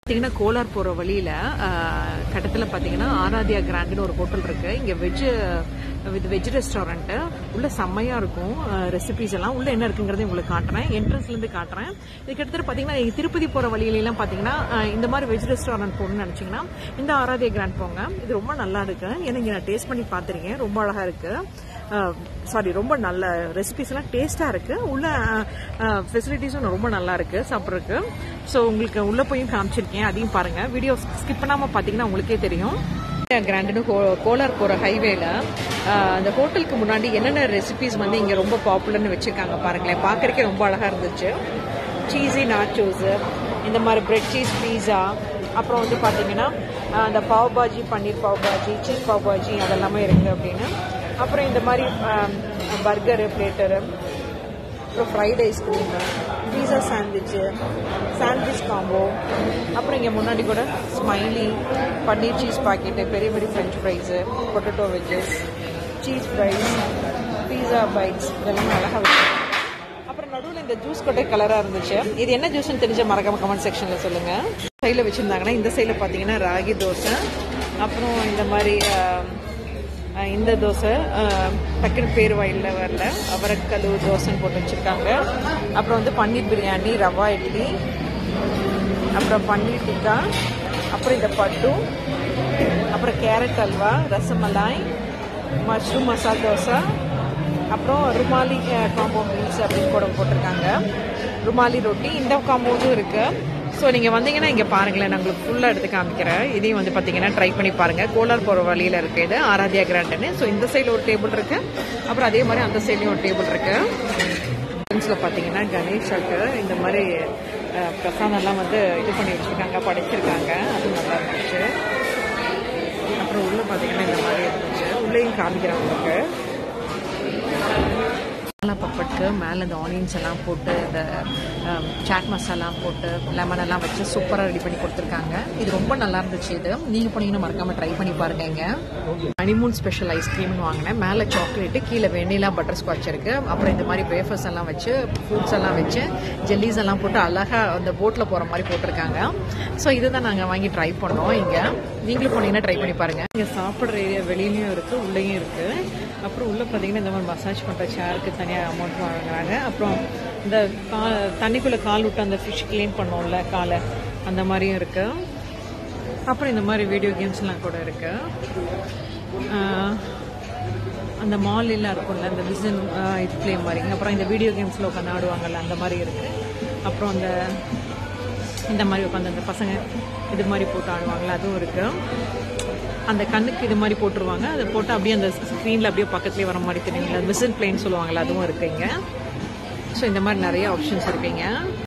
பார்த்தீங்கன்னா கோலார் போகிற வழியில் கட்டத்தில் பார்த்தீங்கன்னா ஆராத்யா கிராண்ட்னு ஒரு ஹோட்டல் இருக்குது. இங்கே வெஜ் ரெஸ்டாரண்ட்டு உள்ள செம்மையாக இருக்கும். ரெசிபிஸ் எல்லாம் உள்ள என்ன இருக்குங்கிறத உங்களுக்கு காட்டுறேன். என்ட்ரன்ஸ்லேருந்து காட்டுறேன். இது கிட்டத்தட்ட பார்த்தீங்கன்னா திருப்பதி போகிற வழியிலலாம் பார்த்தீங்கன்னா இந்த மாதிரி வெஜ் ரெஸ்டாரண்ட் போகணும்னு நினச்சிங்கன்னா இந்த ஆராத்யா கிராண்ட் போங்க. இது ரொம்ப நல்லா இருக்கு. ஏன்னா இங்கே நான் டேஸ்ட் பண்ணி பார்த்துருக்கேன். ரொம்ப அழகாக இருக்குது. ரொம்ப நல்ல ரெசிபிஸ் எல்லாம் டேஸ்டா இருக்கு. உள்ள ஃபெசிலிட்டிஸும் ரொம்ப நல்லா இருக்கு சாப்பிட்றதுக்கு. ஸோ உங்களுக்கு உள்ள போயும் காமிச்சிருக்கேன், அதையும் பாருங்க. வீடியோ ஸ்கிப் பண்ணாம பாத்தீங்கன்னா உங்களுக்கே தெரியும். கிராண்டுன்னு கோலார் போற ஹைவேல அந்த ஹோட்டலுக்கு முன்னாடி என்னென்ன ரெசிபிஸ் வந்து இங்க ரொம்ப பாப்புலர்னு வச்சிருக்காங்க பாருங்களேன். பாக்குறதுக்கே ரொம்ப அழகா இருந்துச்சு. சீஸி நாச்சோஸ், இந்த மாதிரி பிரெட் சீஸ் பீஸா, அப்புறம் வந்து பாத்தீங்கன்னா அந்த பாவ் பாஜி, பன்னீர் பாவ் பாஜி, சீஸ் பாவ் பாஜி அதெல்லாமே இருக்கு அப்படின்னு. அப்புறம் இந்த மாதிரி பர்கரு, பிளேட்டரு, அப்புறம் ஃப்ரைட் ஐஸ்கிரீமு, பீஸா சாண்ட்விச் காம்போ, அப்புறம் இங்கே முன்னாடி கூட ஸ்மைலி, பன்னீர் சீஸ் பாக்கெட்டு, பெரிய பெரிய French fries, potato wedges, cheese fries, pizza bites இதெல்லாம் அழகாக வச்சு. அப்புறம் நடுவில் இந்த ஜூஸ் கொட்டை கலராக இருந்துச்சு. இது என்ன ஜூஸ்ன்னு தெரிஞ்ச மறக்காம கமெண்ட் செக்ஷனில் சொல்லுங்கள். சைடில் வச்சுருந்தாங்கன்னா இந்த சைடில் பார்த்தீங்கன்னா ராகி தோசை, அப்புறம் இந்த மாதிரி இந்த தோசை டக்குன்னு பேர் வாயில வரல, அவரைக்கல்லு தோசைன்னு போட்டு வச்சுருக்காங்க. அப்புறம் வந்து பன்னீர் பிரியாணி, ரவா இட்லி, அப்புறம் பன்னீர் டிக்கா, அப்புறம் இந்த பட்டு, அப்புறம் கேரட் அல்வா, ரசமலாய், மஷ்ரூம் மசாலா தோசை, அப்புறம் ருமாலி காம்போ மீல்ஸ் அப்படின்னு கூட போட்டிருக்காங்க. ருமாலி ரொட்டி இந்த காம்போவும் இருக்குது. ஸோ நீங்கள் வந்தீங்கன்னா இங்கே பாருங்களேன், நான் உங்களுக்கு ஃபுல்லாக எடுத்து காமிக்கிறேன். இதையும் வந்து பார்த்தீங்கன்னா ட்ரை பண்ணி பாருங்கள். கோலார் போகிற வழியில் இருக்குது இது ஆராத்யா கிராண்டுன்னு. ஸோ இந்த சைடில் ஒரு டேபிள் இருக்குது, அப்புறம் அதே மாதிரி அந்த சைட்லேயும் ஒரு டேபிள் இருக்குது. பார்த்தீங்கன்னா கணேஷாக்கு இந்த மாதிரி பிரசாதம்லாம் வந்து இது பண்ணி வச்சுருக்காங்க, படைச்சிருக்காங்க. அது நல்லா இருந்துச்சு. அப்புறம் உள்ளே பார்த்தீங்கன்னா இந்த மாதிரி இருந்துச்சு. உள்ளேயும் காமிக்கிறேன் உங்களுக்கு. பப்பட்டுக்கு மேலே இந்த ஆனியன்ஸ் எல்லாம் போட்டு, இந்த சாட் மசாலா போட்டு, லெமன் எல்லாம் வச்சு சூப்பராக ரெடி பண்ணி கொடுத்துருக்காங்க. இது ரொம்ப நல்லா இருந்துச்சு. இது நீங்கள் போனீங்கன்னா மறக்காமல் ட்ரை பண்ணி பாருங்க. இங்கே ஹனிமூன் ஸ்பெஷல் ஐஸ்கிரீம்னு வாங்கினேன். மேலே சாக்லேட்டு, கீழே வெண்ணிலா பட்டர் ஸ்காட்ச் இருக்குது. அப்புறம் இந்த மாதிரி வேஃபர்ஸ் எல்லாம் வச்சு, ஃப்ரூட்ஸ் எல்லாம் வச்சு, ஜெல்லிஸ் எல்லாம் போட்டு அழகாக அந்த போட்டில் போகிற மாதிரி போட்டிருக்காங்க. ஸோ இதுதான் நாங்கள் வாங்கி ட்ரை பண்ணோம். இங்கே நீங்களும் போனீங்கன்னா ட்ரை பண்ணி பாருங்கள். இங்கே சாப்பிட்ற ஏரியா வெளியிலையும் இருக்குது, உள்ளேயும் இருக்குது. அப்புறம் உள்ளே பார்த்தீங்கன்னா இந்த மாதிரி மசாஜ் பண்ணுற சேருக்கு தனியாக அமௌண்ட் வாங்குறாங்க. அப்புறம் இந்த தண்ணிக்குள்ளே கால் விட்டு அந்த ஃபிஷ் க்ளீன் பண்ணோம்ல காலை, அந்த மாதிரியும் இருக்குது. அப்புறம் இந்த மாதிரி வீடியோ கேம்ஸ்லாம் கூட இருக்குது. அந்த மால்லாம் இருக்கும்ல, அந்த விசன் இது ப்ளே மாதிரி. அப்புறம் இந்த வீடியோ கேம்ஸில் உட்காந்து ஆடுவாங்கல்ல, அந்த மாதிரி இருக்குது. அப்புறம் இந்த மாதிரி உட்காந்து அந்த பசங்க இது மாதிரி போட்டு ஆடுவாங்கள்ல, அதுவும் இருக்குது. அந்த கண்ணுக்கு இது மாதிரி போட்டுருவாங்க. அதை போட்டு அப்படியே அந்த ஸ்க்ரீனில் அப்படியே பக்கத்துலேயே வர மாதிரி தெரியுங்களா, விசில் பிளேன்னு சொல்லுவாங்கள்ல, அதுவும் இருக்குங்க. ஸோ இந்த மாதிரி நிறைய ஆப்ஷன்ஸ் இருக்குங்க.